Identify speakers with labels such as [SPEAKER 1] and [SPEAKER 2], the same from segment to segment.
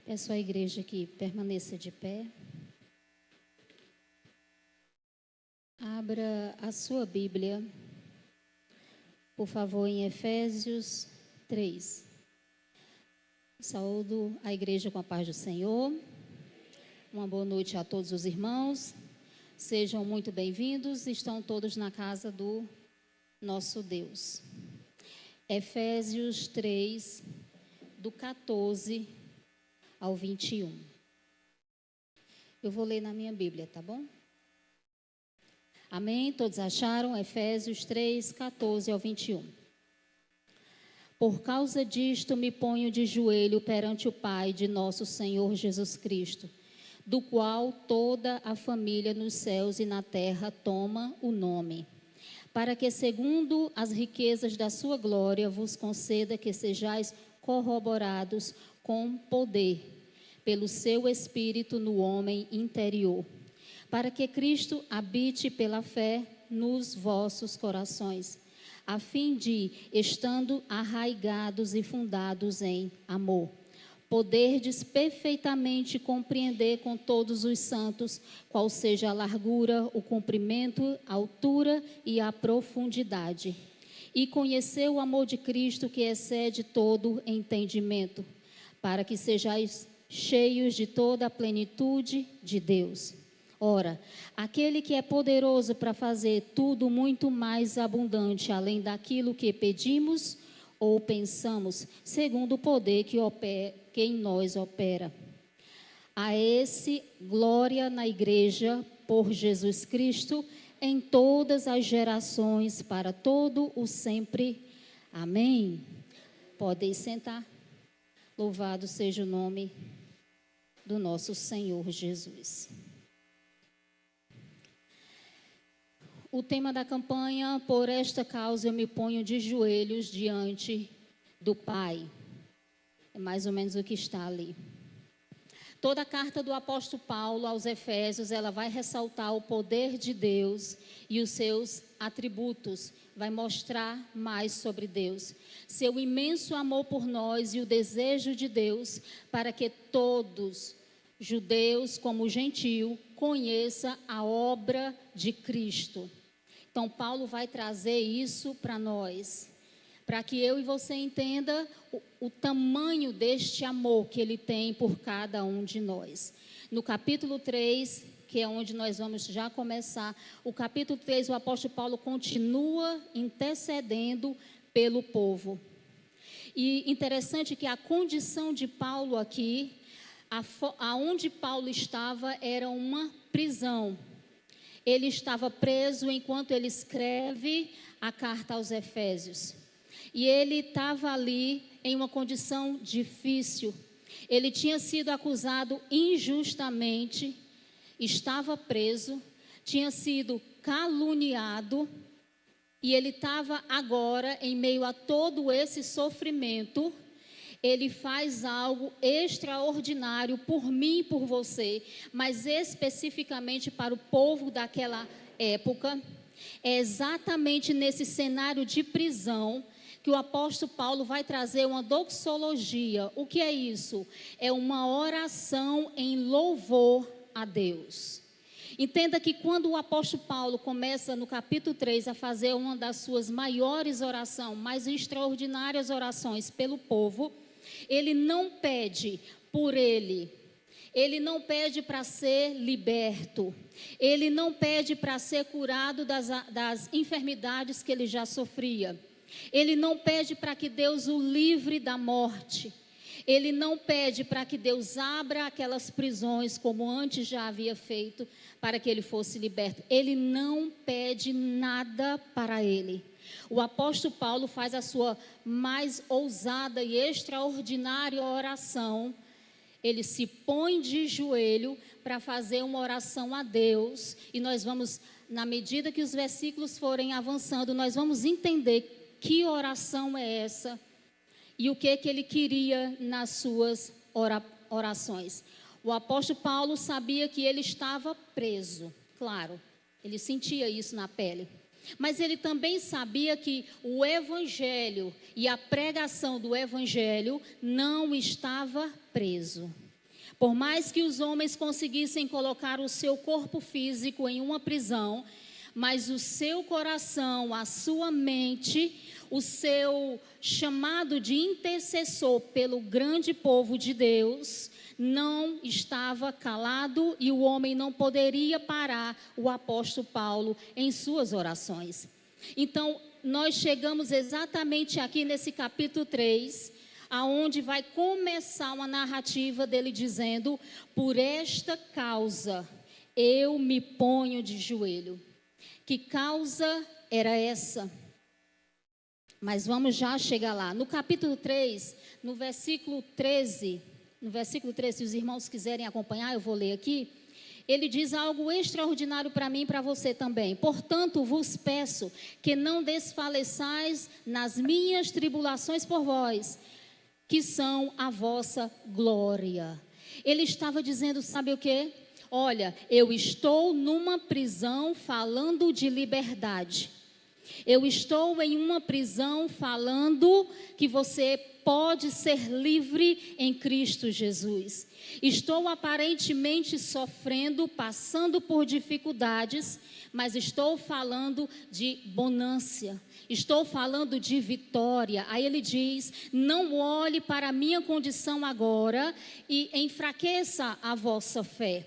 [SPEAKER 1] Peço à igreja que permaneça de pé. Abra a sua Bíblia, por favor, em Efésios 3. Saúdo a igreja com a paz do Senhor. Uma boa noite a todos os irmãos. Sejam muito bem-vindos. Estão todos na casa do nosso Deus. Efésios 3, do 14 ao 21. Eu vou ler na minha Bíblia, tá bom? Amém? Todos acharam? Efésios 3, 14 ao 21. Por causa disto me ponho de joelho perante o Pai de nosso Senhor Jesus Cristo, do qual toda a família nos céus e na terra toma o nome, para que, segundo as riquezas da sua glória, vos conceda que sejais corroborados com poder, pelo seu Espírito no homem interior, para que Cristo habite pela fé nos vossos corações, a fim de, estando arraigados e fundados em amor, poderdes perfeitamente compreender com todos os santos qual seja a largura, o comprimento, a altura e a profundidade, e conhecer o amor de Cristo que excede todo entendimento, para que sejais cheios de toda a plenitude de Deus. Ora, aquele que é poderoso para fazer tudo muito mais abundante, além daquilo que pedimos ou pensamos, segundo o poder que em nós opera. A esse glória na igreja por Jesus Cristo em todas as gerações, para todo o sempre. Amém. Podem sentar. Louvado seja o nome do nosso Senhor Jesus. O tema da campanha: por esta causa eu me ponho de joelhos diante do Pai. É mais ou menos o que está ali. Toda a carta do apóstolo Paulo aos Efésios, ela vai ressaltar o poder de Deus e os seus atributos, vai mostrar mais sobre Deus, seu imenso amor por nós e o desejo de Deus para que todos, judeus como gentio, conheçam a obra de Cristo. Então Paulo vai trazer isso para nós, para que eu e você entenda o tamanho deste amor que ele tem por cada um de nós. No capítulo 3, que é onde nós vamos já começar, o capítulo 3, o apóstolo Paulo continua intercedendo pelo povo. E interessante que a condição de Paulo aqui, aonde Paulo estava, era uma prisão. Ele estava preso enquanto ele escreve a carta aos Efésios. E ele estava ali em uma condição difícil. Ele tinha sido acusado injustamente, estava preso, tinha sido caluniado, e ele estava agora, em meio a todo esse sofrimento, ele faz algo extraordinário por mim e por você, mas especificamente para o povo daquela época. É exatamente nesse cenário de prisão que o apóstolo Paulo vai trazer uma doxologia. O que é isso? É uma oração em louvor a Deus. Entenda que quando o apóstolo Paulo começa no capítulo 3 a fazer uma das suas maiores orações, mais extraordinárias orações pelo povo, ele não pede por ele não pede para ser liberto, ele não pede para ser curado das enfermidades que ele já sofria, ele não pede para que Deus o livre da morte, ele não pede para que Deus abra aquelas prisões como antes já havia feito, para que ele fosse liberto. Ele não pede nada para ele. O apóstolo Paulo faz a sua mais ousada e extraordinária oração. Ele se põe de joelho para fazer uma oração a Deus. E nós vamos, na medida que os versículos forem avançando, nós vamos entender que oração é essa e o que ele queria nas suas orações. O apóstolo Paulo sabia que ele estava preso, claro, ele sentia isso na pele. Mas ele também sabia que o evangelho e a pregação do evangelho não estava preso. Por mais que os homens conseguissem colocar o seu corpo físico em uma prisão, mas o seu coração, a sua mente, o seu chamado de intercessor pelo grande povo de Deus, não estava calado e o homem não poderia parar o apóstolo Paulo em suas orações. Então, nós chegamos exatamente aqui nesse capítulo 3, aonde vai começar uma narrativa dele dizendo: por esta causa eu me ponho de joelho. Que causa era essa? Mas vamos já chegar lá. No capítulo 3, no versículo 13, se os irmãos quiserem acompanhar, eu vou ler aqui. Ele diz algo extraordinário para mim e para você também. Portanto, vos peço que não desfaleçais nas minhas tribulações por vós, que são a vossa glória. Ele estava dizendo, sabe o quê? Olha, eu estou numa prisão falando de liberdade. Eu estou em uma prisão falando que você pode ser livre em Cristo Jesus. Estou aparentemente sofrendo, passando por dificuldades, mas estou falando de bonância. Estou falando de vitória. Aí ele diz: não olhe para a minha condição agora e enfraqueça a vossa fé.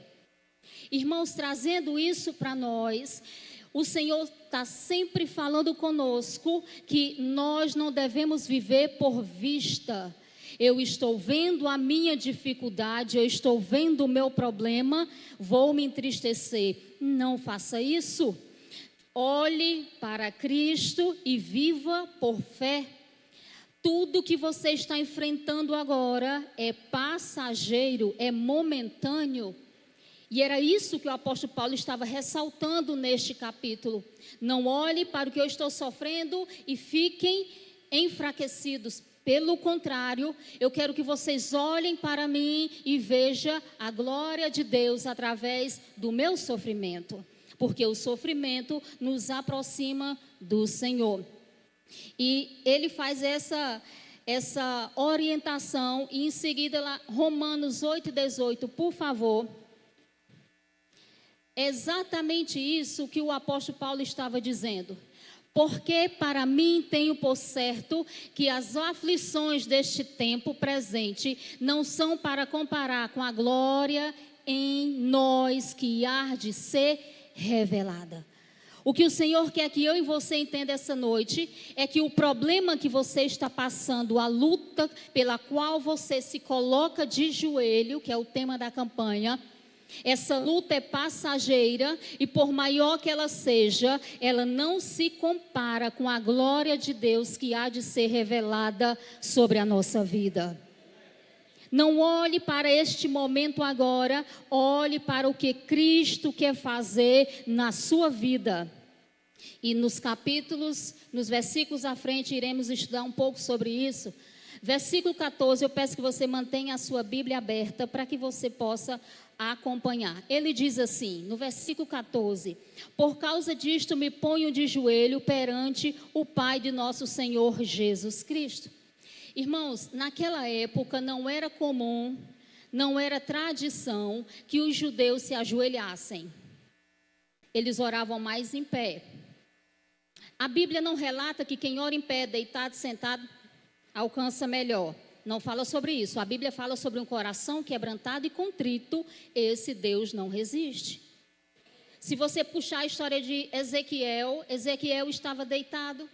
[SPEAKER 1] Irmãos, trazendo isso para nós, o Senhor está sempre falando conosco que nós não devemos viver por vista. Eu estou vendo a minha dificuldade, eu estou vendo o meu problema, vou me entristecer. Não faça isso. Olhe para Cristo e viva por fé. Tudo que você está enfrentando agora é passageiro, é momentâneo. E era isso que o apóstolo Paulo estava ressaltando neste capítulo. Não olhe para o que eu estou sofrendo e fiquem enfraquecidos. Pelo contrário, eu quero que vocês olhem para mim e vejam a glória de Deus através do meu sofrimento. Porque o sofrimento nos aproxima do Senhor. E ele faz essa orientação e em seguida lá, Romanos 8:18, por favor. É exatamente isso que o apóstolo Paulo estava dizendo. Porque para mim tenho por certo que as aflições deste tempo presente não são para comparar com a glória em nós que há de ser revelada. O que o Senhor quer que eu e você entenda essa noite é que o problema que você está passando, a luta pela qual você se coloca de joelho, que é o tema da campanha, essa luta é passageira e por maior que ela seja, ela não se compara com a glória de Deus que há de ser revelada sobre a nossa vida. Não olhe para este momento agora, olhe para o que Cristo quer fazer na sua vida. E nos versículos à frente, iremos estudar um pouco sobre isso. Versículo 14, eu peço que você mantenha a sua Bíblia aberta para que você possa acompanhar. Ele diz assim, no versículo 14: por causa disto me ponho de joelho perante o Pai de nosso Senhor Jesus Cristo. Irmãos, naquela época não era comum, não era tradição que os judeus se ajoelhassem. Eles oravam mais em pé. A Bíblia não relata que quem ora em pé, deitado, sentado, alcança melhor. Não fala sobre isso. A Bíblia fala sobre um coração quebrantado e contrito. Esse Deus não resiste. Se você puxar a história de Ezequiel, Ezequiel estava deitado.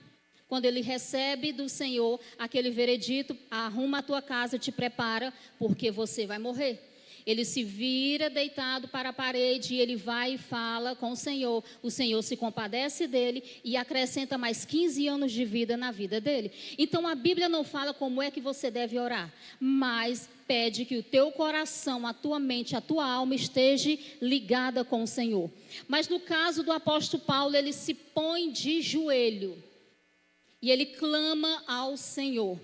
[SPEAKER 1] Quando ele recebe do Senhor aquele veredito: arruma a tua casa, te prepara, porque você vai morrer. Ele se vira deitado para a parede e ele vai e fala com o Senhor. O Senhor se compadece dele e acrescenta mais 15 anos de vida na vida dele. Então a Bíblia não fala como é que você deve orar, mas pede que o teu coração, a tua mente, a tua alma esteja ligada com o Senhor. Mas no caso do apóstolo Paulo, ele se põe de joelho e ele clama ao Senhor.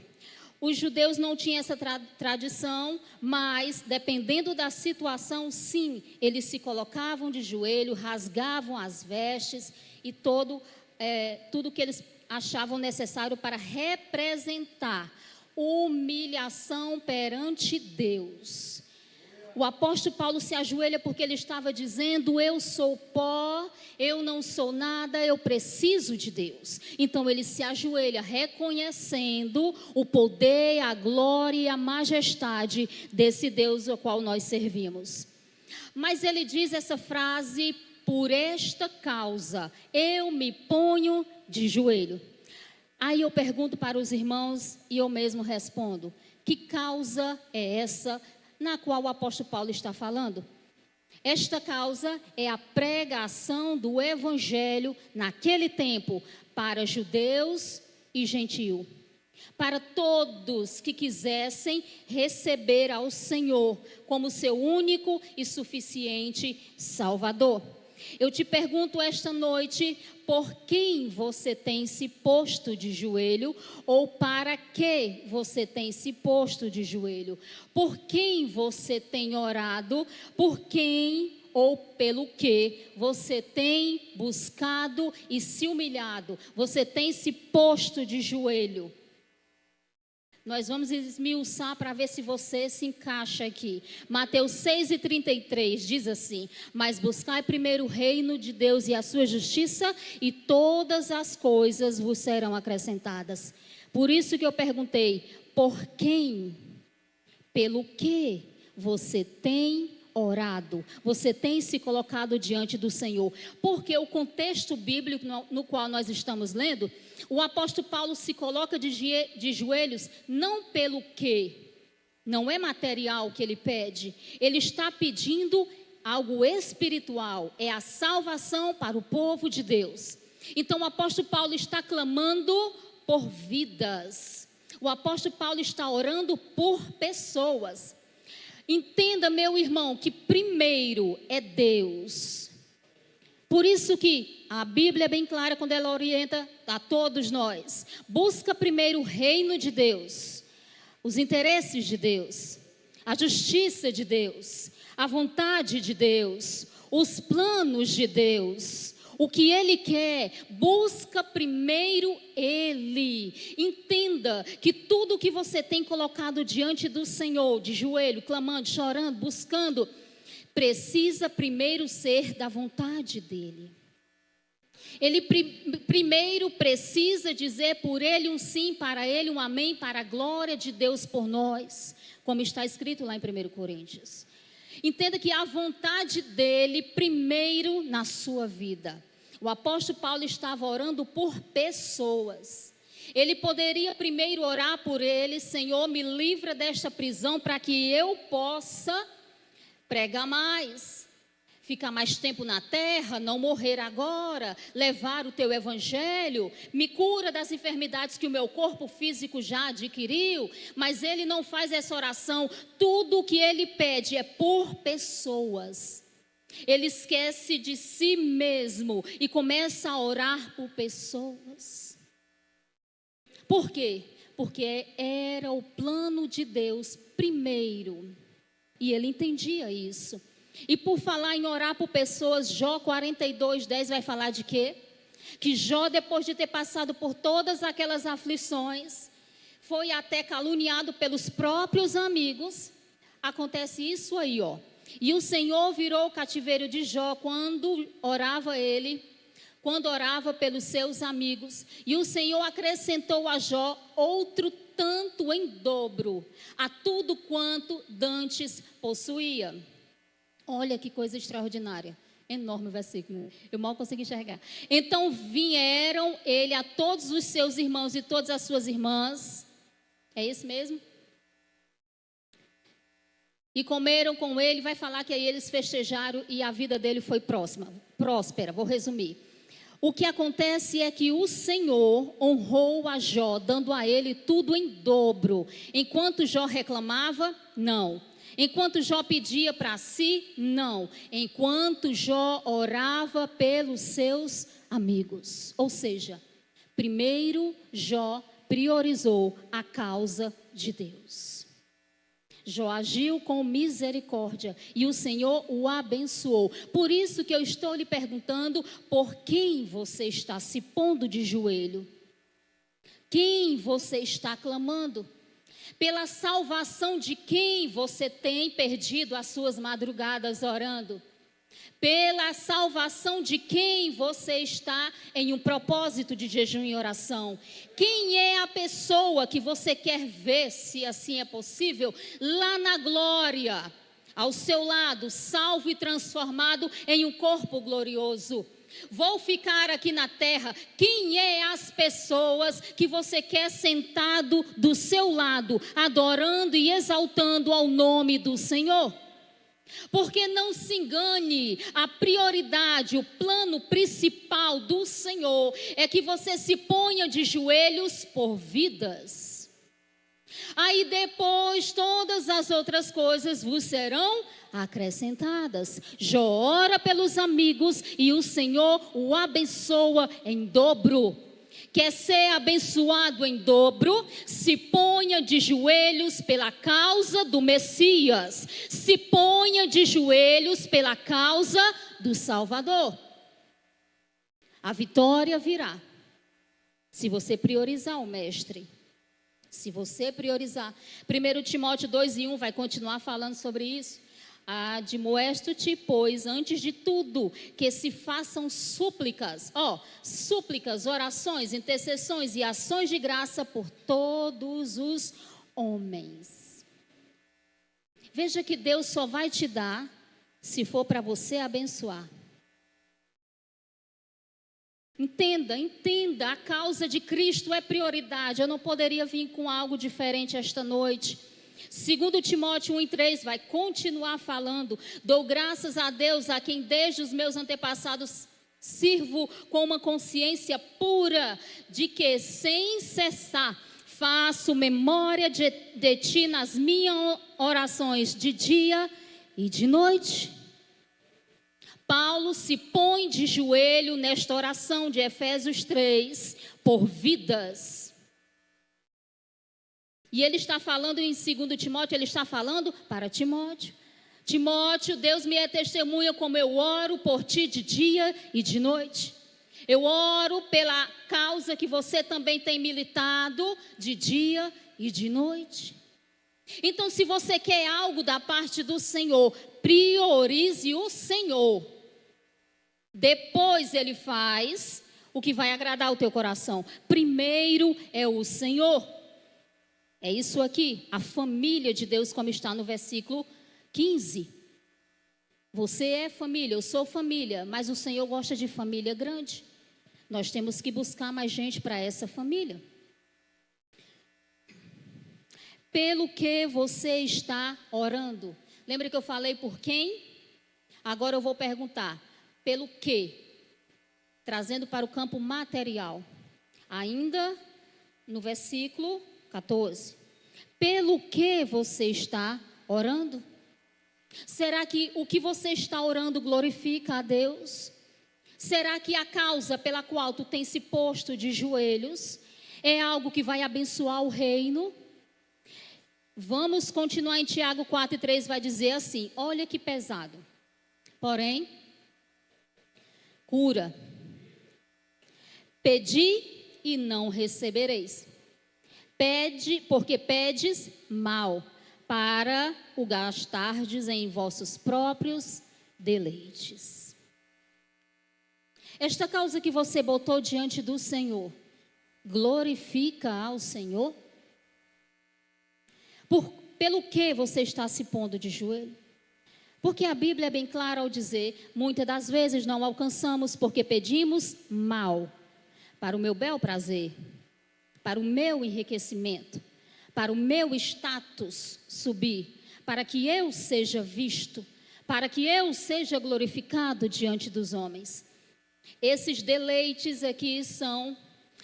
[SPEAKER 1] Os judeus não tinham essa tradição, mas dependendo da situação, sim, eles se colocavam de joelho, rasgavam as vestes e tudo que eles achavam necessário para representar humilhação perante Deus. O apóstolo Paulo se ajoelha porque ele estava dizendo: eu sou pó, eu não sou nada, eu preciso de Deus. Então ele se ajoelha reconhecendo o poder, a glória e a majestade desse Deus ao qual nós servimos. Mas ele diz essa frase: por esta causa eu me ponho de joelho. Aí eu pergunto para os irmãos e eu mesmo respondo: que causa é essa na qual o apóstolo Paulo está falando? Esta causa é a pregação do evangelho naquele tempo para judeus e gentios, para todos que quisessem receber ao Senhor como seu único e suficiente Salvador. Eu te pergunto esta noite: por quem você tem se posto de joelho? Ou para que você tem se posto de joelho? Por quem você tem orado? Por quem ou pelo que você tem buscado e se humilhado? Você tem se posto de joelho? Nós vamos esmiuçar para ver se você se encaixa aqui. Mateus 6:33 diz assim: mas buscai primeiro o reino de Deus e a sua justiça, e todas as coisas vos serão acrescentadas. Por isso que eu perguntei: por quem, pelo que você tem orado? Você tem se colocado diante do Senhor? Porque o contexto bíblico no qual nós estamos lendo, o apóstolo Paulo se coloca de joelhos não pelo que, não é material que ele pede, ele está pedindo algo espiritual, é a salvação para o povo de Deus. Então o apóstolo Paulo está clamando por vidas, o apóstolo Paulo está orando por pessoas. Entenda, meu irmão, que primeiro é Deus. Por isso que a Bíblia é bem clara quando ela orienta a todos nós: busca primeiro o reino de Deus, os interesses de Deus, a justiça de Deus, a vontade de Deus, os planos de Deus, o que Ele quer. Busca primeiro Ele. Entenda que tudo que você tem colocado diante do Senhor, de joelho, clamando, chorando, buscando, precisa primeiro ser da vontade dEle. Ele primeiro precisa dizer por Ele um sim, para Ele um amém, para a glória de Deus por nós, como está escrito lá em 1 Coríntios. Entenda que a vontade dEle primeiro na sua vida. O apóstolo Paulo estava orando por pessoas. Ele poderia primeiro orar por ele: Senhor, me livra desta prisão para que eu possa pregar mais, ficar mais tempo na terra, não morrer agora, levar o teu evangelho, me cura das enfermidades que o meu corpo físico já adquiriu. Mas ele não faz essa oração. Tudo o que ele pede é por pessoas. Ele esquece de si mesmo e começa a orar por pessoas. Por quê? Porque era o plano de Deus primeiro. E ele entendia isso. E por falar em orar por pessoas, Jó 42:10 vai falar de quê? Que Jó, depois de ter passado por todas aquelas aflições, foi até caluniado pelos próprios amigos. Acontece isso aí, ó. E o Senhor virou o cativeiro de Jó quando orava pelos seus amigos. E o Senhor acrescentou a Jó outro tanto em dobro a tudo quanto dantes possuía. Olha que coisa extraordinária. Enorme versículo. Eu mal consegui enxergar. Então vieram ele a todos os seus irmãos e todas as suas irmãs. É isso mesmo? E comeram com ele. Vai falar que aí eles festejaram e a vida dele foi próspera. Vou resumir. O que acontece é que o Senhor honrou a Jó, dando a ele tudo em dobro. Enquanto Jó reclamava, não. Enquanto Jó pedia para si, não. Enquanto Jó orava pelos seus amigos. Ou seja, primeiro Jó priorizou a causa de Deus. Jó agiu com misericórdia e o Senhor o abençoou. Por isso que eu estou lhe perguntando: por quem você está se pondo de joelho? Quem você está clamando? Pela salvação de quem você tem perdido as suas madrugadas orando? Pela salvação de quem você está em um propósito de jejum e oração? Quem é a pessoa que você quer ver, se assim é possível, lá na glória, ao seu lado, salvo e transformado em um corpo glorioso? Vou ficar aqui na terra. Quem é as pessoas que você quer sentado do seu lado, adorando e exaltando ao nome do Senhor? Porque não se engane, a prioridade, o plano principal do Senhor é que você se ponha de joelhos por vidas. Aí depois todas as outras coisas vos serão acrescentadas. Jó ora pelos amigos e o Senhor o abençoa em dobro. Quer ser abençoado em dobro? Se ponha de joelhos pela causa do Messias. Se ponha de joelhos pela causa do Salvador. A vitória virá se você priorizar o Mestre. Se você priorizar. 1 Timóteo 2:1 vai continuar falando sobre isso. Admoesto-te, pois, antes de tudo, que se façam súplicas, súplicas, orações, intercessões e ações de graça por todos os homens. Veja que Deus só vai te dar se for para você abençoar. Entenda, a causa de Cristo é prioridade. Eu não poderia vir com algo diferente esta noite. 2 Timóteo 1:3 vai continuar falando. Dou graças a Deus, a quem desde os meus antepassados sirvo com uma consciência pura, de que sem cessar faço memória de ti nas minhas orações de dia e de noite. Paulo se põe de joelho nesta oração de Efésios 3 por vidas. E ele está falando em 2 Timóteo, ele está falando para Timóteo. Timóteo, Deus me é testemunha como eu oro por ti de dia e de noite. Eu oro pela causa que você também tem militado de dia e de noite. Então, se você quer algo da parte do Senhor, priorize o Senhor. Depois ele faz o que vai agradar o teu coração. Primeiro é o Senhor. É isso aqui, a família de Deus, como está no versículo 15. Você é família, eu sou família, mas o Senhor gosta de família grande. Nós temos que buscar mais gente para essa família. Pelo que você está orando? Lembra que eu falei por quem? Agora eu vou perguntar, pelo que? Trazendo para o campo material. Ainda no versículo 14. Pelo que você está orando? Será que o que você está orando glorifica a Deus? Será que a causa pela qual tu tem se posto de joelhos é algo que vai abençoar o reino? Vamos continuar em Tiago 4:3, vai dizer assim, olha que pesado. Porém, cura. Pedi e não recebereis. Pede, porque pedes mal, para o gastardes em vossos próprios deleites. Esta causa que você botou diante do Senhor, glorifica ao Senhor? Pelo que você está se pondo de joelho? Porque a Bíblia é bem clara ao dizer, muitas das vezes não alcançamos porque pedimos mal, para o meu bel prazer, para o meu enriquecimento, para o meu status subir, para que eu seja visto, para que eu seja glorificado diante dos homens. Esses deleites aqui são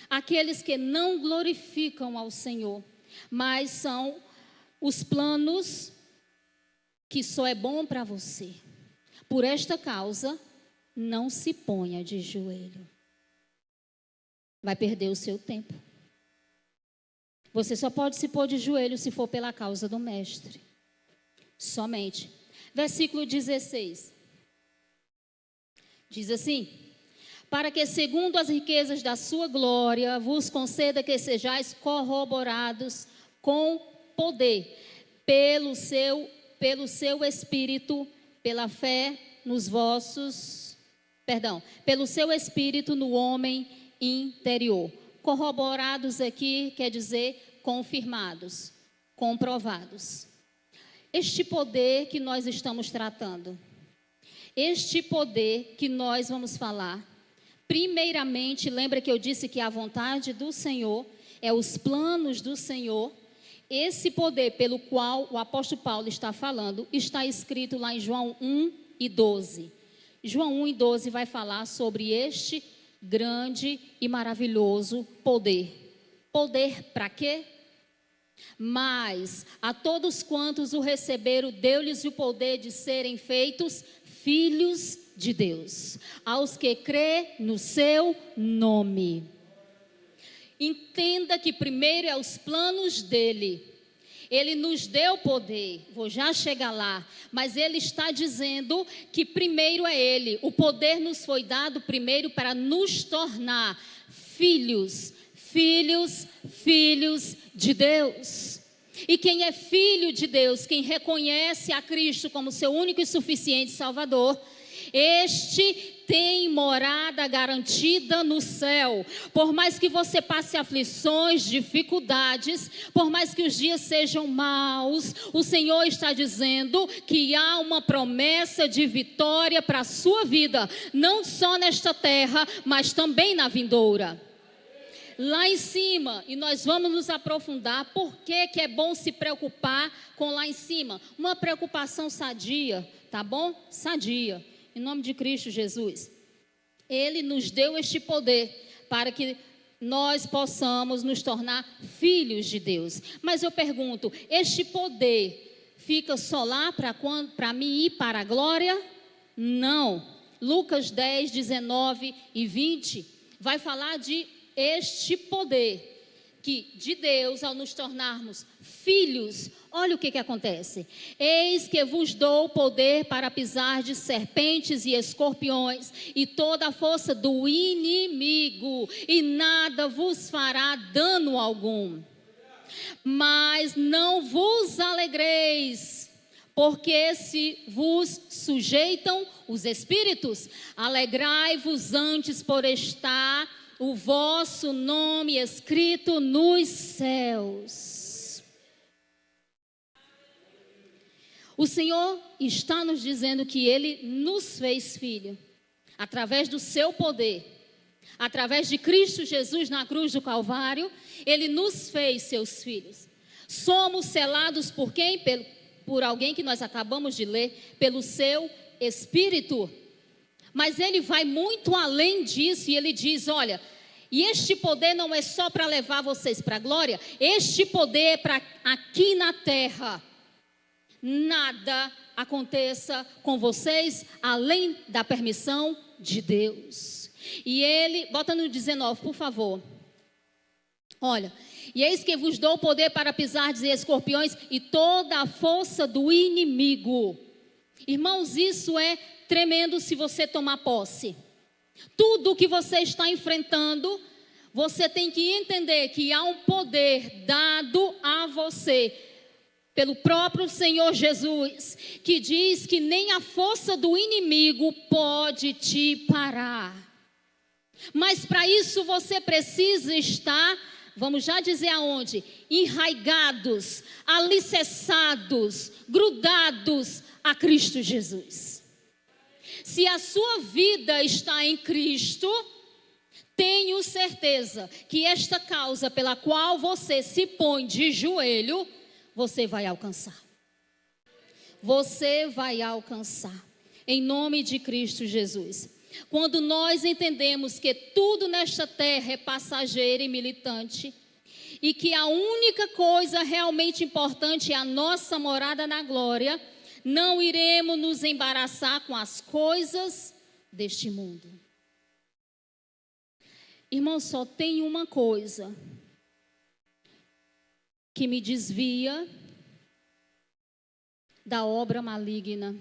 [SPEAKER 1] aqueles que não glorificam ao Senhor, mas são os planos que só é bom para você. Por esta causa, não se ponha de joelho. Vai perder o seu tempo. Você só pode se pôr de joelho se for pela causa do Mestre. Somente. Versículo 16. Diz assim: para que segundo as riquezas da sua glória vos conceda que sejais corroborados com poder pelo seu Espírito, pela fé nos vossos, pelo seu Espírito no homem interior. Corroborados aqui quer dizer confirmados, comprovados. Este poder que nós estamos tratando, este poder que nós vamos falar, primeiramente, lembra que eu disse que a vontade do Senhor é os planos do Senhor. Esse poder pelo qual o apóstolo Paulo está falando, está escrito lá em João 1:12. João 1:12 vai falar sobre este grande e maravilhoso poder. Poder para quê? Mas a todos quantos o receberam, deu-lhes o poder de serem feitos filhos de Deus, aos que crê no seu nome. Entenda que primeiro é os planos dele. Ele nos deu poder, vou já chegar lá, mas ele está dizendo que primeiro é ele. O poder nos foi dado primeiro para nos tornar filhos de Deus. E quem é filho de Deus, quem reconhece a Cristo como seu único e suficiente Salvador, este tem morada garantida no céu. Por mais que você passe aflições, dificuldades, por mais que os dias sejam maus, o Senhor está dizendo que há uma promessa de vitória para a sua vida, não só nesta terra, mas também na vindoura. Lá em cima, e nós vamos nos aprofundar, por que é bom se preocupar com lá em cima? Uma preocupação sadia, tá bom? Sadia. Em nome de Cristo Jesus, Ele nos deu este poder para que nós possamos nos tornar filhos de Deus. Mas eu pergunto, este poder fica só lá para mim ir para a glória? Não. Lucas 10, 19 e 20 vai falar de este poder que de Deus, ao nos tornarmos filhos, olha o que acontece. Eis que vos dou poder para pisar de serpentes e escorpiões e toda a força do inimigo, e nada vos fará dano algum. Mas não vos alegreis, porque se vos sujeitam os espíritos, alegrai-vos antes por estar o vosso nome escrito nos céus. O Senhor está nos dizendo que Ele nos fez filho, através do seu poder, através de Cristo Jesus na cruz do Calvário, Ele nos fez seus filhos. Somos selados por quem? Por alguém que nós acabamos de ler, pelo seu Espírito. Mas ele vai muito além disso e ele diz, olha, e este poder não é só para levar vocês para a glória, este poder é para aqui na terra. Nada aconteça com vocês além da permissão de Deus. E ele, bota no 19, por favor. Olha, e eis que vos dou poder para pisardes em escorpiões e toda a força do inimigo. Irmãos, isso é tremendo se você tomar posse. Tudo o que você está enfrentando, você tem que entender que há um poder dado a você pelo próprio Senhor Jesus, que diz que nem a força do inimigo pode te parar. Mas para isso você precisa estar, vamos já dizer aonde? Enraigados, alicerçados, grudados a Cristo Jesus. Se a sua vida está em Cristo, tenho certeza que esta causa pela qual você se põe de joelho, você vai alcançar. Você vai alcançar. Em nome de Cristo Jesus. Quando nós entendemos que tudo nesta terra é passageiro e militante, e que a única coisa realmente importante é a nossa morada na glória, não iremos nos embaraçar com as coisas deste mundo. Irmão, só tem uma coisa que me desvia da obra maligna,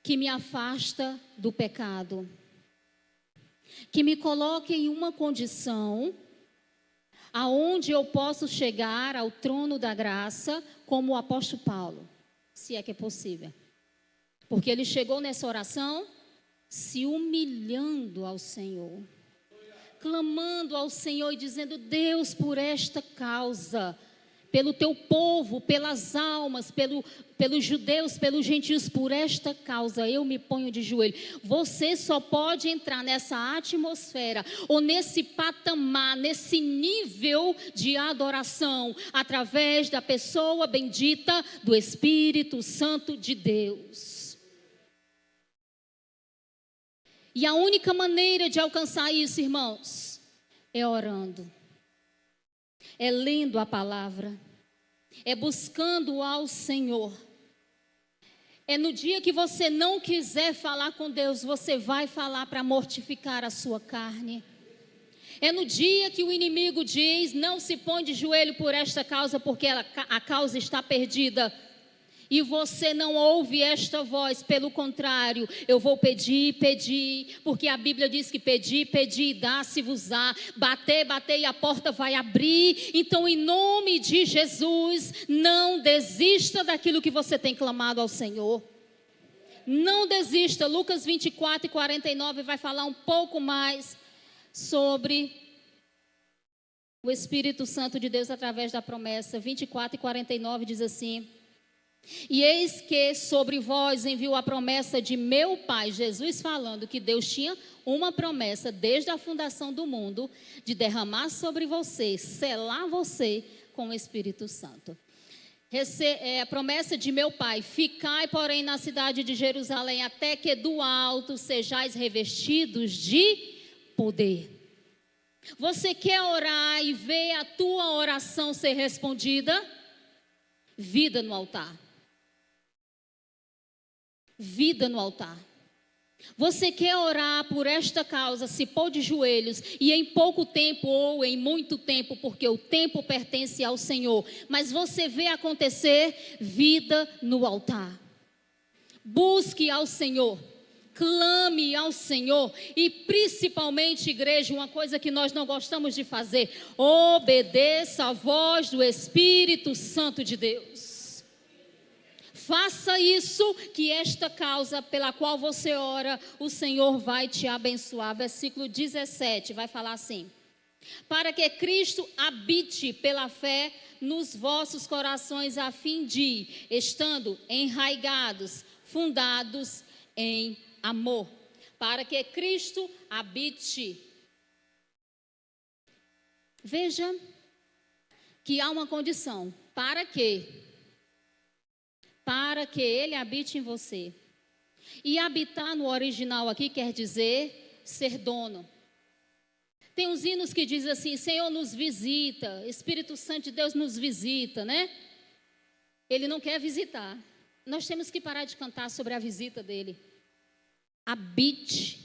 [SPEAKER 1] que me afasta do pecado, que me coloca em uma condição aonde eu posso chegar ao trono da graça como o apóstolo Paulo, se é que é possível. Porque ele chegou nessa oração se humilhando ao Senhor, clamando ao Senhor e dizendo: Deus, por esta causa, pelo teu povo, pelas almas, pelos judeus, pelos gentios, por esta causa eu me ponho de joelho. Você só pode entrar nessa atmosfera ou nesse patamar, nesse nível de adoração, através da pessoa bendita do Espírito Santo de Deus. E a única maneira de alcançar isso, irmãos, é orando. É lendo a palavra, é buscando ao Senhor. É no dia que você não quiser falar com Deus, você vai falar para mortificar a sua carne. É no dia que o inimigo diz: não se põe de joelho por esta causa, porque a causa está perdida. E você não ouve esta voz, pelo contrário, eu vou pedir, porque a Bíblia diz que pedir, dá-se-vos-á, bater e a porta vai abrir. Então, em nome de Jesus, não desista daquilo que você tem clamado ao Senhor. Não desista. Lucas 24 e 49 vai falar um pouco mais sobre o Espírito Santo de Deus através da promessa. 24 e 49 diz assim: e eis que sobre vós enviou a promessa de meu Pai. Jesus falando que Deus tinha uma promessa desde a fundação do mundo, de derramar sobre você, selar você com o Espírito Santo. A promessa de meu Pai: ficai, porém, na cidade de Jerusalém, até que do alto sejais revestidos de poder. Você quer orar e ver a tua oração ser respondida? Vida no altar. Vida no altar. Você quer orar por esta causa, se pôr de joelhos, e em pouco tempo ou em muito tempo, porque o tempo pertence ao Senhor, mas você vê acontecer vida no altar. Busque ao Senhor, clame ao Senhor, e principalmente, igreja, uma coisa que nós não gostamos de fazer: obedeça a voz do Espírito Santo de Deus. Faça isso, que esta causa pela qual você ora, o Senhor vai te abençoar. Versículo 17 vai falar assim: para que Cristo habite pela fé nos vossos corações, a fim de, estando enraigados, fundados em amor. Para que Cristo habite. Veja que há uma condição: para que ele habite em você. E habitar no original aqui quer dizer ser dono. Tem uns hinos que dizem assim: Senhor nos visita, Espírito Santo de Deus nos visita, né? Ele não quer visitar. Nós temos que parar de cantar sobre a visita dele. Habite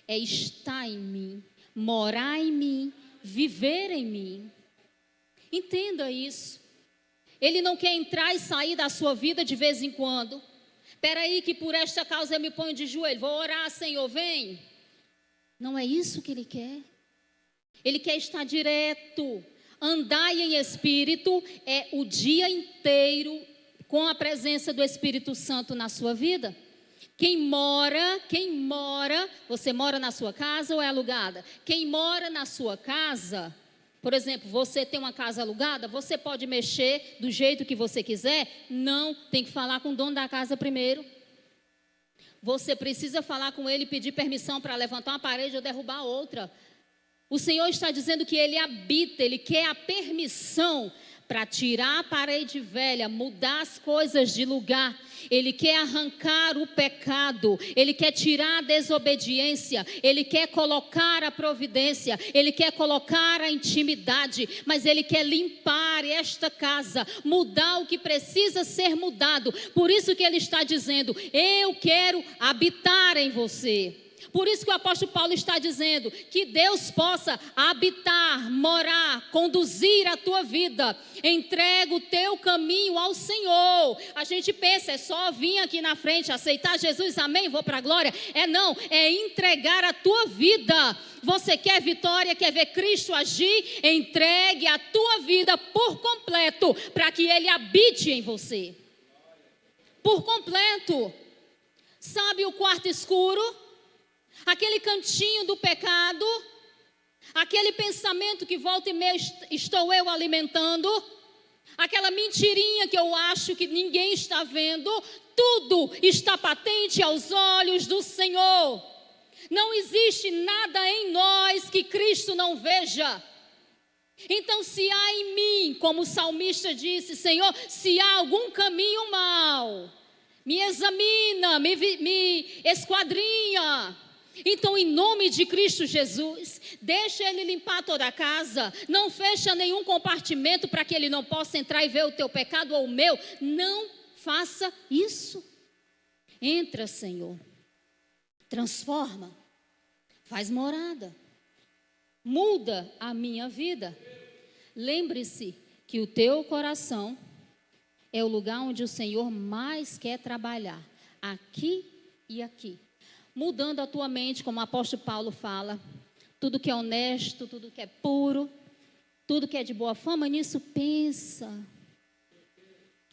[SPEAKER 1] é estar em mim, morar em mim, viver em mim. Entenda isso. Ele não quer entrar e sair da sua vida de vez em quando. Espera aí que por esta causa eu me ponho de joelho. Vou orar, Senhor, vem. Não é isso que Ele quer. Ele quer estar direto. Andar em espírito é o dia inteiro com a presença do Espírito Santo na sua vida. Quem mora, você mora na sua casa ou é alugada? Quem mora na sua casa... Por exemplo, você tem uma casa alugada, você pode mexer do jeito que você quiser? Não, tem que falar com o dono da casa primeiro. Você precisa falar com ele e pedir permissão para levantar uma parede ou derrubar outra. O Senhor está dizendo que Ele habita, Ele quer a permissão para tirar a parede velha, mudar as coisas de lugar. Ele quer arrancar o pecado, Ele quer tirar a desobediência, Ele quer colocar a providência, Ele quer colocar a intimidade, mas Ele quer limpar esta casa, mudar o que precisa ser mudado. Por isso que Ele está dizendo: eu quero habitar em você. Por isso que o apóstolo Paulo está dizendo que Deus possa habitar, morar, conduzir a tua vida. Entrega o teu caminho ao Senhor. A gente pensa, é só vir aqui na frente, aceitar Jesus, amém, vou para a glória. Não, é entregar a tua vida. Você quer vitória, quer ver Cristo agir? Entregue a tua vida por completo, para que Ele habite em você. Por completo. Sabe o quarto escuro? Aquele cantinho do pecado, aquele pensamento que volta e meia estou eu alimentando, aquela mentirinha que eu acho que ninguém está vendo, tudo está patente aos olhos do Senhor. Não existe nada em nós que Cristo não veja. Então, se há em mim, como o salmista disse, Senhor, se há algum caminho mau, me examina, me esquadrinha. Então, em nome de Cristo Jesus, deixa Ele limpar toda a casa, não fecha nenhum compartimento para que Ele não possa entrar e ver o teu pecado ou o meu. Não faça isso. Entra, Senhor, transforma, faz morada, muda a minha vida. Lembre-se que o teu coração é o lugar onde o Senhor mais quer trabalhar, aqui e aqui. Mudando a tua mente, como o apóstolo Paulo fala, tudo que é honesto, tudo que é puro, tudo que é de boa fama, nisso pensa.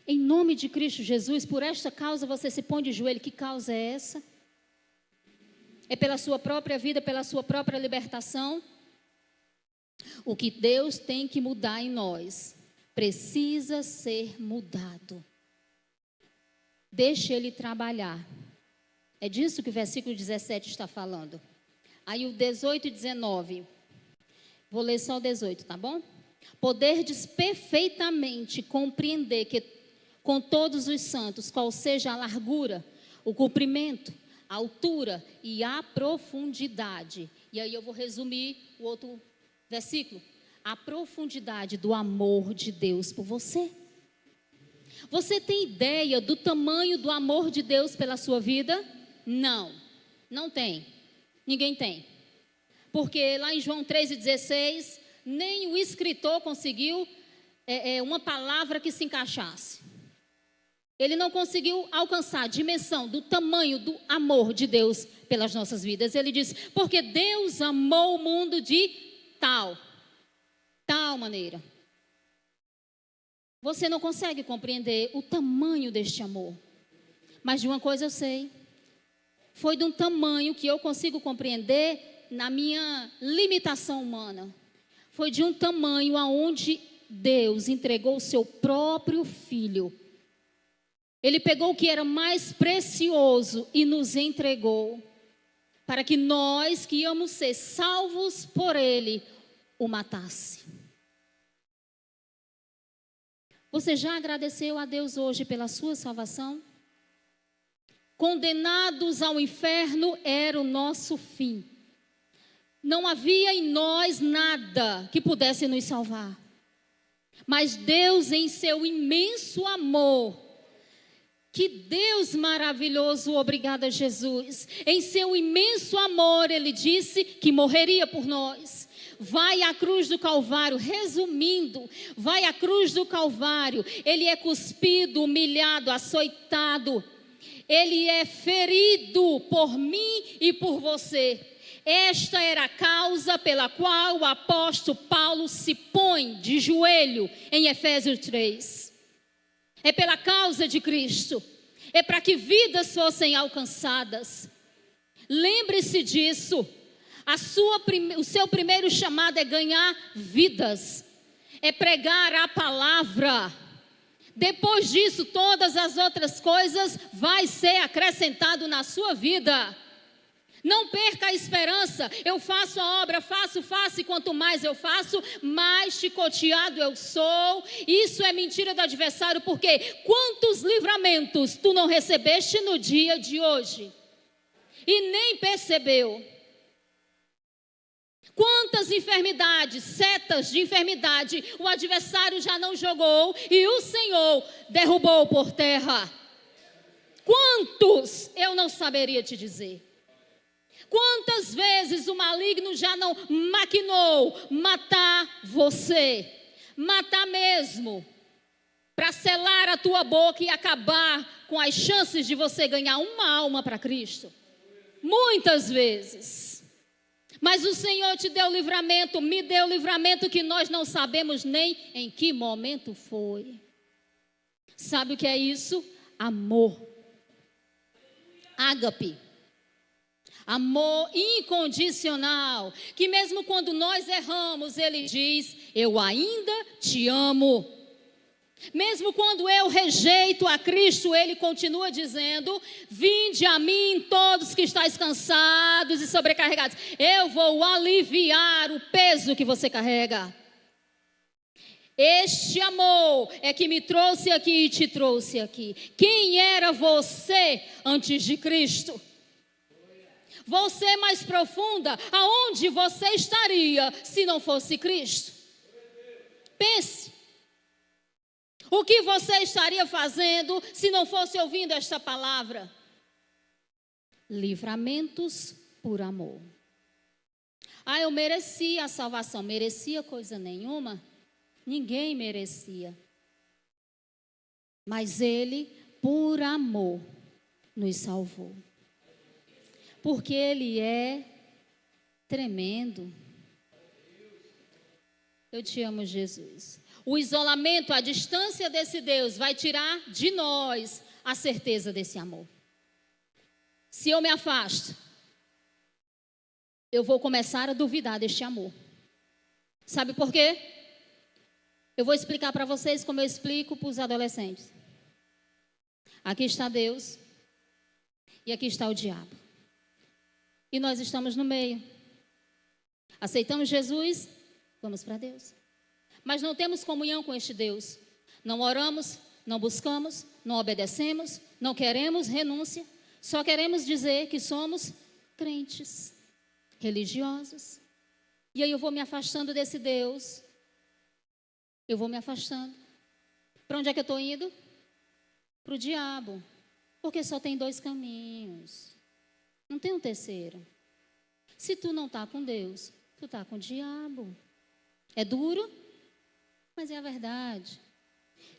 [SPEAKER 1] Em nome de Cristo Jesus, por esta causa você se põe de joelho. Que causa é essa? É pela sua própria vida, pela sua própria libertação? O que Deus tem que mudar em nós precisa ser mudado. Deixe Ele trabalhar. É disso que o versículo 17 está falando. Aí o 18 e 19. Vou ler só o 18, tá bom? Poderdes perfeitamente compreender que com todos os santos, qual seja a largura, o comprimento, a altura e a profundidade. E aí eu vou resumir o outro versículo. A profundidade do amor de Deus por você. Você tem ideia do tamanho do amor de Deus pela sua vida? Não, não tem. Ninguém tem. Porque lá em João 3,16, nem o escritor conseguiu uma palavra que se encaixasse. Ele não conseguiu alcançar a dimensão do tamanho do amor de Deus pelas nossas vidas. Ele diz, porque Deus amou o mundo de tal maneira. Você não consegue compreender o tamanho deste amor. Mas de uma coisa eu sei. Foi de um tamanho que eu consigo compreender na minha limitação humana. Foi de um tamanho aonde Deus entregou o seu próprio Filho. Ele pegou o que era mais precioso e nos entregou, para que nós que íamos ser salvos por Ele, o matasse. Você já agradeceu a Deus hoje pela sua salvação? Condenados ao inferno era o nosso fim. Não havia em nós nada que pudesse nos salvar. Mas Deus, em seu imenso amor, que Deus maravilhoso, obrigada Jesus. Em seu imenso amor, Ele disse que morreria por nós. Vai à cruz do Calvário, resumindo, vai à cruz do Calvário. Ele é cuspido, humilhado, açoitado. Ele é ferido por mim e por você. Esta era a causa pela qual o apóstolo Paulo se põe de joelho em Efésios 3. É pela causa de Cristo. É para que vidas fossem alcançadas. Lembre-se disso. O seu primeiro chamado é ganhar vidas. É pregar a palavra. Depois disso, todas as outras coisas vai ser acrescentado na sua vida. Não perca a esperança. Eu faço a obra, faço, e quanto mais eu faço, mais chicoteado eu sou. Isso é mentira do adversário, porque quantos livramentos tu não recebeste no dia de hoje? E nem percebeu. Quantas enfermidades, setas de enfermidade, o adversário já não jogou e o Senhor derrubou por terra? Quantos? Eu não saberia te dizer. Quantas vezes o maligno já não maquinou matar você, matar mesmo, para selar a tua boca e acabar com as chances de você ganhar uma alma para Cristo? Muitas vezes. Mas o Senhor te deu livramento, me deu livramento que nós não sabemos nem em que momento foi. Sabe o que é isso? Amor. Ágape. Amor incondicional, que mesmo quando nós erramos, Ele diz, eu ainda te amo. Mesmo quando eu rejeito a Cristo, Ele continua dizendo, vinde a mim todos que estáis cansados e sobrecarregados, eu vou aliviar o peso que você carrega. Este amor é que me trouxe aqui e te trouxe aqui. Quem era você antes de Cristo? Você mais profunda, aonde você estaria se não fosse Cristo? Pense. O que você estaria fazendo se não fosse ouvindo esta palavra? Livramentos por amor. Ah, eu merecia a salvação. Merecia coisa nenhuma? Ninguém merecia. Mas Ele, por amor, nos salvou. Porque Ele é tremendo. Eu te amo, Jesus. O isolamento, a distância desse Deus vai tirar de nós a certeza desse amor. Se eu me afasto, eu vou começar a duvidar deste amor. Sabe por quê? Eu vou explicar para vocês como eu explico para os adolescentes. Aqui está Deus e aqui está o diabo. E nós estamos no meio. Aceitamos Jesus, vamos para Deus. Mas não temos comunhão com este Deus. Não oramos, não buscamos, não obedecemos, não queremos renúncia. Só queremos dizer que somos crentes, religiosos. E aí eu vou me afastando desse Deus. Eu vou me afastando. Para onde é que eu estou indo? Para o diabo. Porque só tem 2 caminhos. Não tem um terceiro. Se tu não está com Deus, tu está com o diabo. É duro, mas é a verdade.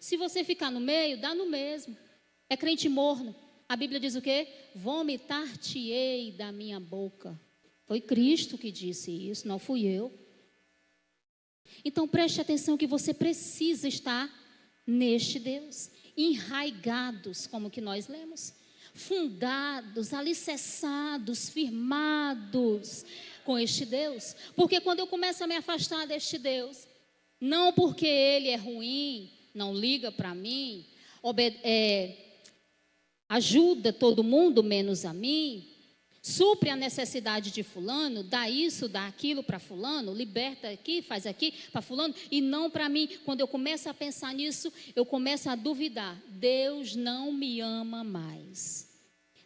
[SPEAKER 1] Se você ficar no meio, dá no mesmo. É crente morno. A Bíblia diz o quê? Vomitar-te-ei da minha boca. Foi Cristo que disse isso, não fui eu. Então preste atenção que você precisa estar neste Deus. Enraigados, como que nós lemos. Fundados, alicerçados, firmados com este Deus. Porque quando eu começo a me afastar deste Deus, não porque Ele é ruim, não liga para mim, ajuda todo mundo menos a mim, supre a necessidade de fulano, dá isso, dá aquilo para fulano, liberta aqui, faz aqui para fulano, e não para mim. Quando eu começo a pensar nisso, eu começo a duvidar. Deus não me ama mais.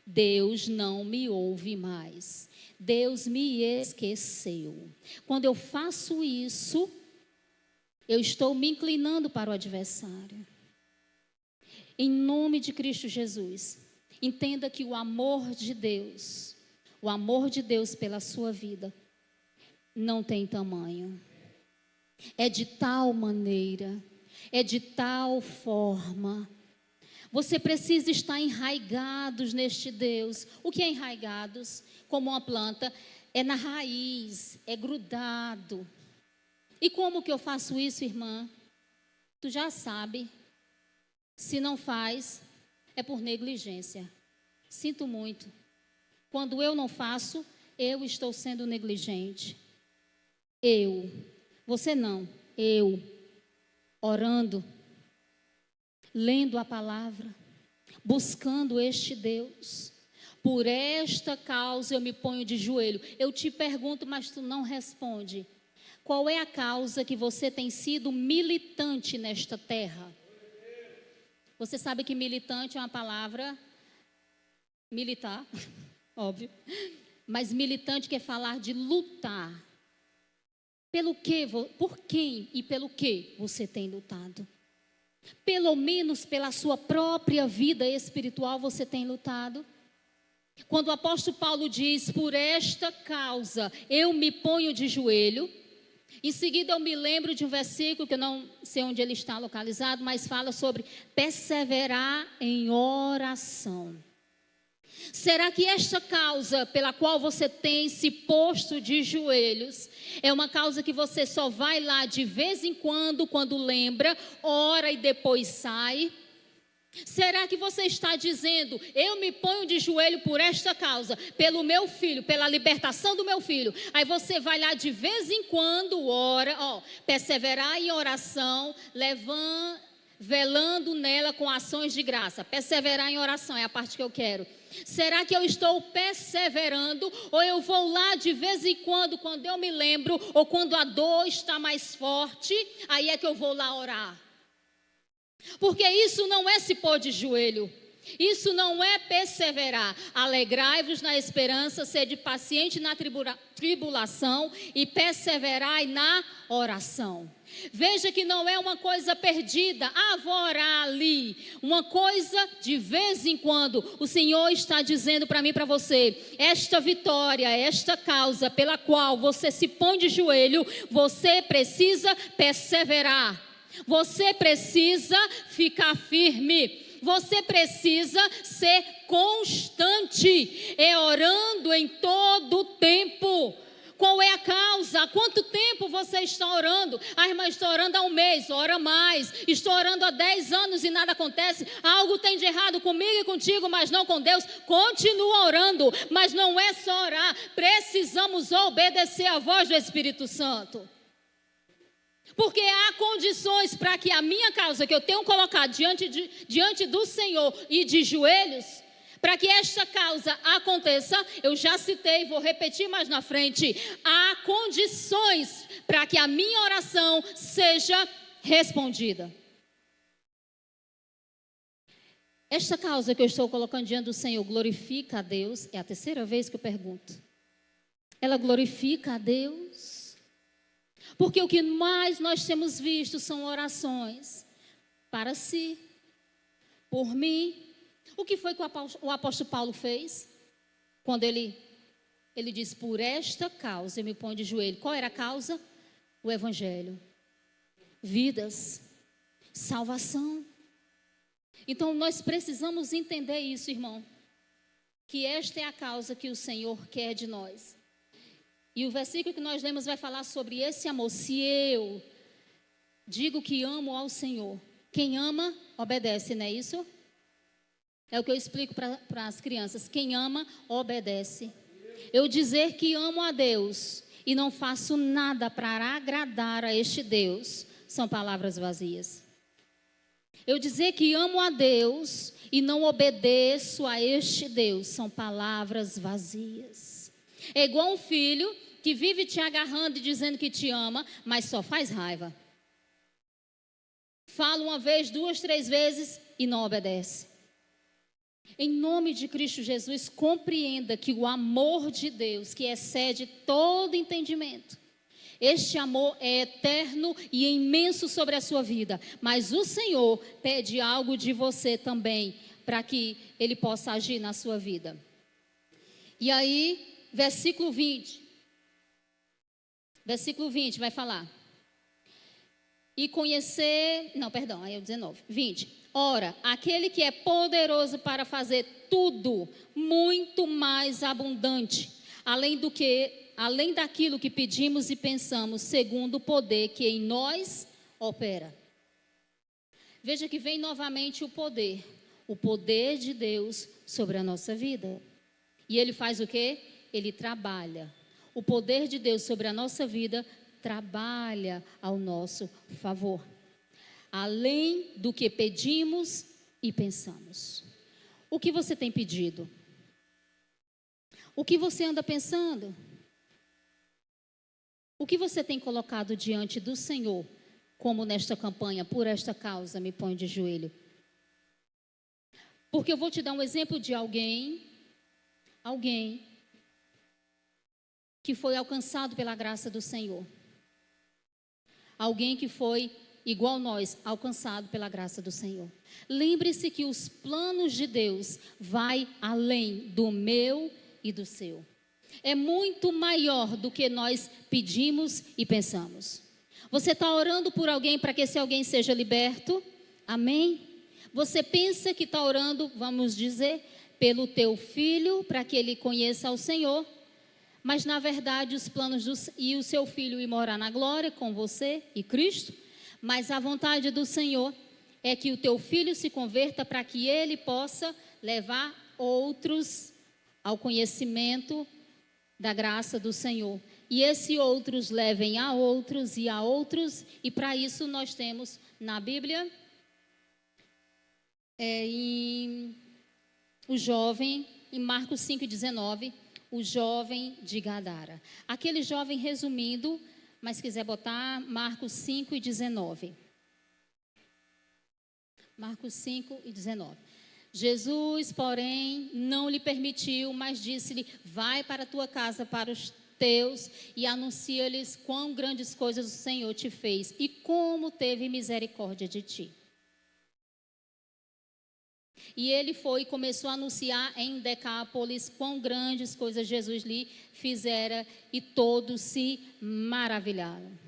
[SPEAKER 1] Deus não me ouve mais. Deus me esqueceu. Quando eu faço isso, eu estou me inclinando para o adversário. Em nome de Cristo Jesus, entenda que o amor de Deus pela sua vida, não tem tamanho. É de tal maneira, é de tal forma. Você precisa estar enraigados neste Deus. O que é enraigados? Como uma planta, é na raiz, é grudado. E como que eu faço isso, irmã? Tu já sabe. Se não faz, é por negligência. Sinto muito. Quando eu não faço, eu estou sendo negligente. Você não, eu, orando, lendo a palavra, buscando este Deus. Por esta causa eu me ponho de joelho. Eu te pergunto, mas tu não responde. Qual é a causa que você tem sido militante nesta terra? Você sabe que militante é uma palavra militar, óbvio. Mas militante quer falar de lutar. Pelo que, por quem e pelo que você tem lutado? Pelo menos pela sua própria vida espiritual você tem lutado? Quando o apóstolo Paulo diz, por esta causa eu me ponho de joelho, em seguida eu me lembro de um versículo que eu não sei onde ele está localizado, mas fala sobre perseverar em oração. Será que esta causa pela qual você tem se posto de joelhos é uma causa que você só vai lá de vez em quando lembra, ora e depois sai? Será que você está dizendo, eu me ponho de joelho por esta causa, pelo meu filho, pela libertação do meu filho? Aí você vai lá de vez em quando, ora, perseverar em oração, velando nela com ações de graça. Perseverar em oração é a parte que eu quero. Será que eu estou perseverando, ou eu vou lá de vez em quando eu me lembro, ou quando a dor está mais forte, aí é que eu vou lá orar? Porque isso não é se pôr de joelho, isso não é perseverar. Alegrai-vos na esperança, sede paciente na tribulação e perseverai na oração. Veja que não é uma coisa perdida, vou orar ali, uma coisa de vez em quando. O Senhor está dizendo para mim e para você, esta vitória, esta causa pela qual você se põe de joelho, você precisa perseverar. Você precisa ficar firme, você precisa ser constante, orando em todo o tempo. Qual é a causa? Há quanto tempo você está orando? A irmã está orando há um mês, ora mais. Estou orando há 10 anos e nada acontece. Algo tem de errado comigo e contigo, mas não com Deus. Continua orando, mas não é só orar. Precisamos obedecer à voz do Espírito Santo. Porque há condições para que a minha causa, que eu tenho colocado diante do Senhor e de joelhos, para que esta causa aconteça, eu já citei, vou repetir mais na frente, há condições para que a minha oração seja respondida. Esta causa que eu estou colocando diante do Senhor glorifica a Deus? É a terceira vez que eu pergunto. Ela glorifica a Deus? Porque o que mais nós temos visto são orações para si, por mim. O que foi que o apóstolo Paulo fez? Quando ele diz, por esta causa eu me ponho de joelho. Qual era a causa? O Evangelho. Vidas, salvação. Então nós precisamos entender isso, irmão. Que esta é a causa que o Senhor quer de nós. E o versículo que nós lemos vai falar sobre esse amor. Se eu digo que amo ao Senhor, quem ama, obedece, não é isso? É o que eu explico para as crianças. Quem ama, obedece. Eu dizer que amo a Deus e não faço nada para agradar a este Deus, são palavras vazias. Eu dizer que amo a Deus e não obedeço a este Deus, são palavras vazias. É igual um filho que vive te agarrando e dizendo que te ama, mas só faz raiva. Fala uma vez, 2, 3 vezes e não obedece. Em nome de Cristo Jesus, compreenda que o amor de Deus, que excede todo entendimento, este amor é eterno e imenso sobre a sua vida. Mas o Senhor pede algo de você também, para que Ele possa agir na sua vida. E aí, versículo 20 vai falar. E conhecer, aí é o 19, 20. Ora, aquele que é poderoso para fazer tudo muito mais abundante, além daquilo que pedimos e pensamos, segundo o poder que em nós opera. Veja que vem novamente o poder de Deus sobre a nossa vida. E Ele faz o quê? Ele trabalha. O poder de Deus sobre a nossa vida trabalha ao nosso favor. Além do que pedimos e pensamos. O que você tem pedido? O que você anda pensando? O que você tem colocado diante do Senhor, como nesta campanha, por esta causa, me ponho de joelho? Porque eu vou te dar um exemplo de alguém que foi alcançado pela graça do Senhor. Alguém que foi igual nós, alcançado pela graça do Senhor. Lembre-se que os planos de Deus vai além do meu e do seu. É muito maior do que nós pedimos e pensamos. Você está orando por alguém para que esse alguém seja liberto? Amém? Você pensa que está orando, vamos dizer, pelo teu filho, para que ele conheça ao Senhor, mas na verdade os planos e o seu filho ir morar na glória com você e Cristo, mas a vontade do Senhor é que o teu filho se converta para que ele possa levar outros ao conhecimento da graça do Senhor. E esses outros levem a outros, e para isso nós temos na Bíblia, o jovem, em Marcos 5,19, o jovem de Gadara. Aquele jovem, resumindo, mas se quiser botar, Marcos 5,19. Marcos 5,19. Jesus, porém, não lhe permitiu, mas disse-lhe: vai para a tua casa, para os teus, e anuncia-lhes quão grandes coisas o Senhor te fez e como teve misericórdia de ti. E ele foi e começou a anunciar em Decápolis quão grandes coisas Jesus lhe fizera, e todos se maravilharam.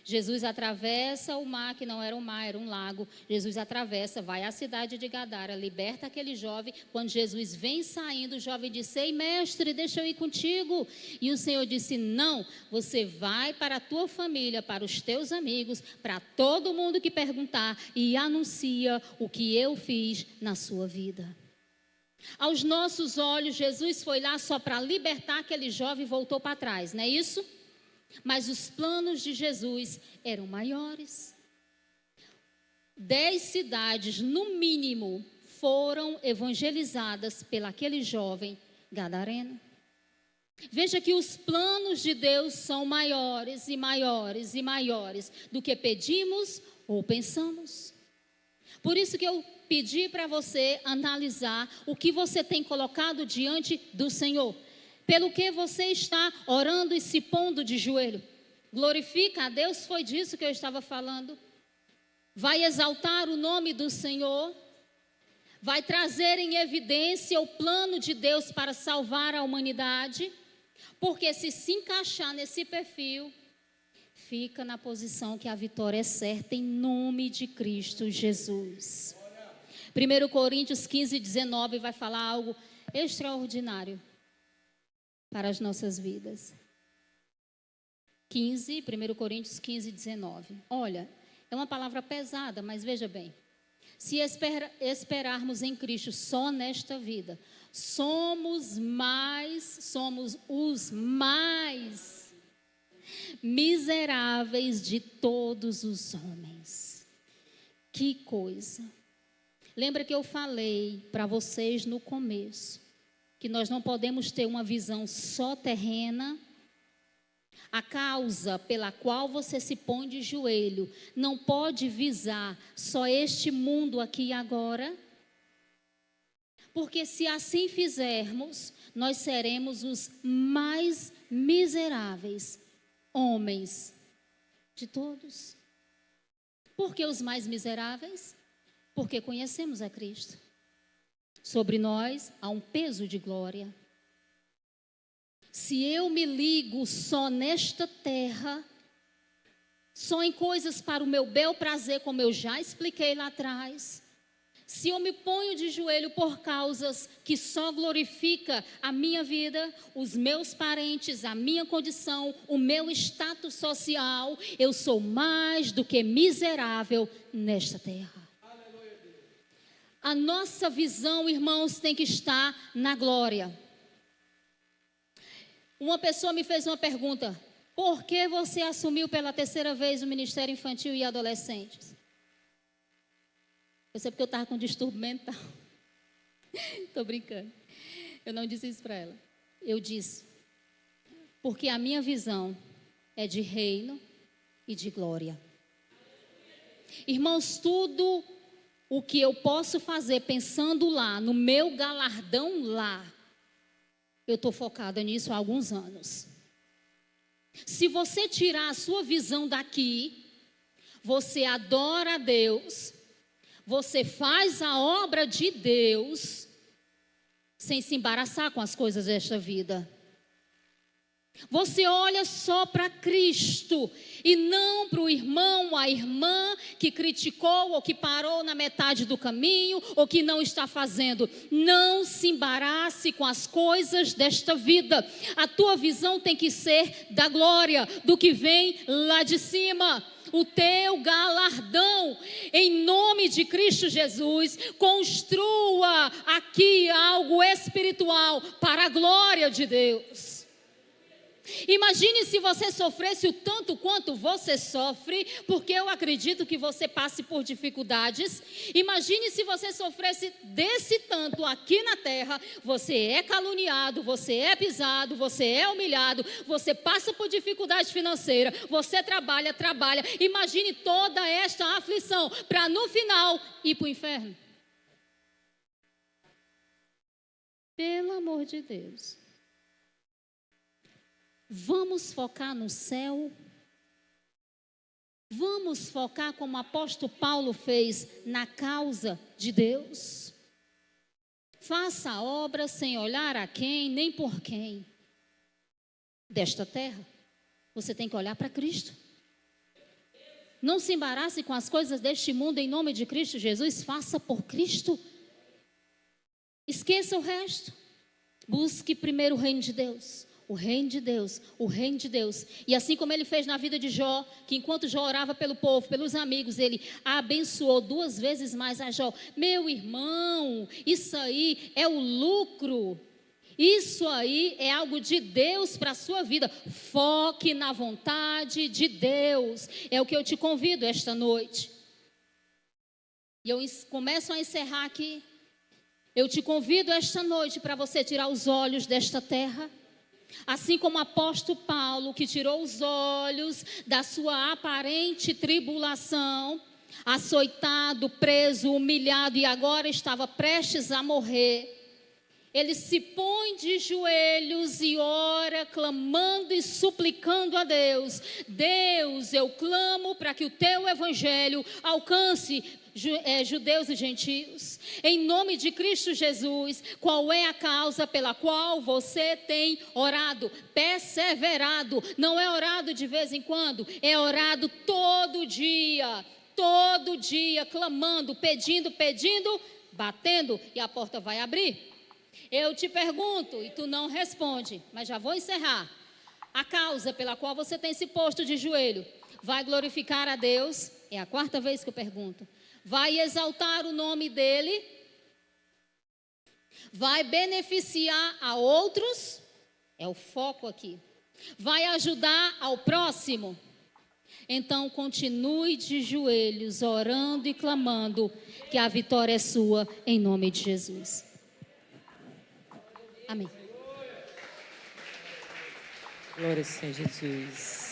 [SPEAKER 1] Jesus atravessa o mar, que não era um mar, era um lago. Jesus atravessa, vai à cidade de Gadara, liberta aquele jovem. Quando Jesus vem saindo, o jovem disse: ei, mestre, deixa eu ir contigo. E o Senhor disse: não, você vai para a tua família, para os teus amigos, para todo mundo que perguntar, e anuncia o que eu fiz na sua vida. Aos nossos olhos, Jesus foi lá só para libertar aquele jovem e voltou para trás, não é isso? Mas os planos de Jesus eram maiores. 10 cidades, no mínimo, foram evangelizadas pelaquele jovem gadareno. Veja que os planos de Deus são maiores e maiores e maiores do que pedimos ou pensamos. Por isso que eu pedi para você analisar o que você tem colocado diante do Senhor. Pelo que você está orando e se pondo de joelho. Glorifica a Deus, foi disso que eu estava falando. Vai exaltar o nome do Senhor. Vai trazer em evidência o plano de Deus para salvar a humanidade. Porque se encaixar nesse perfil, fica na posição que a vitória é certa em nome de Cristo Jesus. 1 Coríntios 15:19 vai falar algo extraordinário para as nossas vidas. 1 Coríntios 15:19. Olha, é uma palavra pesada, mas veja bem. Se esperarmos em Cristo só nesta vida, somos os mais miseráveis de todos os homens. Que coisa. Lembra que eu falei para vocês no começo que nós não podemos ter uma visão só terrena. A causa pela qual você se põe de joelho não pode visar só este mundo aqui e agora. Porque se assim fizermos, nós seremos os mais miseráveis homens de todos. Por que os mais miseráveis? Porque conhecemos a Cristo. Sobre nós há um peso de glória. Se eu me ligo só nesta terra, só em coisas para o meu bel prazer, como eu já expliquei lá atrás, se eu me ponho de joelho por causas que só glorifica a minha vida, os meus parentes, a minha condição, o meu status social, eu sou mais do que miserável nesta terra. A nossa visão, irmãos, tem que estar na glória. Uma pessoa me fez uma pergunta: por que você assumiu pela terceira vez o Ministério Infantil e Adolescentes? Eu sei porque eu estava com distúrbio mental. Estou brincando. Eu não disse isso para ela. Eu disse, porque a minha visão é de reino e de glória. Irmãos, tudo o que eu posso fazer pensando lá, no meu galardão lá, eu estou focada nisso há alguns anos. Se você tirar a sua visão daqui, você adora a Deus, você faz a obra de Deus, sem se embaraçar com as coisas desta vida. Você olha só para Cristo e não para o irmão, a irmã que criticou ou que parou na metade do caminho ou que não está fazendo. Não se embarace com as coisas desta vida. A tua visão tem que ser da glória, do que vem lá de cima. O teu galardão, em nome de Cristo Jesus, construa aqui algo espiritual para a glória de Deus. Imagine se você sofresse o tanto quanto você sofre, porque eu acredito que você passe por dificuldades. Imagine se você sofresse desse tanto aqui na terra. Você é caluniado, você é pisado, você é humilhado, você passa por dificuldade financeira, você trabalha. Imagine toda esta aflição para no final ir para o inferno. Pelo amor de Deus. Vamos focar no céu? Vamos focar como o apóstolo Paulo fez na causa de Deus? Faça a obra sem olhar a quem, nem por quem. Desta terra, você tem que olhar para Cristo. Não se embarace com as coisas deste mundo em nome de Cristo Jesus. Faça por Cristo. Esqueça o resto. Busque primeiro o reino de Deus. O reino de Deus, o reino de Deus. E assim como ele fez na vida de Jó, que enquanto Jó orava pelo povo, pelos amigos, ele abençoou 2 vezes mais a Jó. Meu irmão, isso aí é o lucro. Isso aí é algo de Deus para a sua vida. Foque na vontade de Deus. É o que eu te convido esta noite. E eu começo a encerrar aqui. Eu te convido esta noite para você tirar os olhos desta terra. Assim como o apóstolo Paulo, que tirou os olhos da sua aparente tribulação, açoitado, preso, humilhado e agora estava prestes a morrer. Ele se põe de joelhos e ora, clamando e suplicando a Deus. Deus, eu clamo para que o teu evangelho alcance judeus e gentios. Em nome de Cristo Jesus, qual é a causa pela qual você tem orado, perseverado? Não é orado de vez em quando, é orado todo dia, clamando, pedindo, batendo e a porta vai abrir. Eu te pergunto e tu não responde, mas já vou encerrar. A causa pela qual você tem se posto de joelho, vai glorificar a Deus? É a 4ª vez que eu pergunto. Vai exaltar o nome dele? Vai beneficiar a outros? É o foco aqui. Vai ajudar ao próximo? Então continue de joelhos, orando e clamando, que a vitória é sua, em nome de Jesus. Amém.
[SPEAKER 2] Glória a Senhor Jesus.